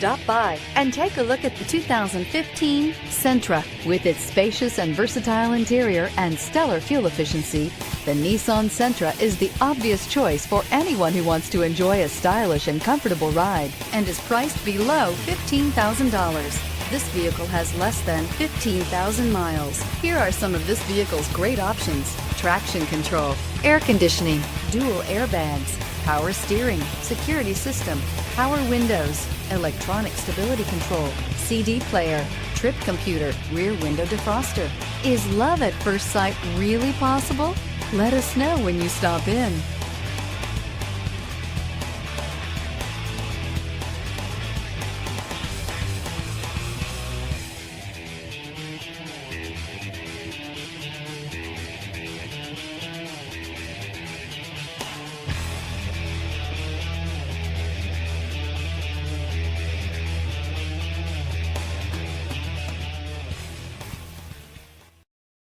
Stop by and take a look at the 2015 Sentra. With its spacious and versatile interior and stellar fuel efficiency, the Nissan Sentra is the obvious choice for anyone who wants to enjoy a stylish and comfortable ride and is priced below $15,000. This vehicle has less than 15,000 miles. Here are some of this vehicle's great options: traction control, air conditioning, dual airbags, power steering, security system, power windows, electronic stability control, CD player, trip computer, rear window defroster. Is love at first sight really possible? Let us know when you stop in.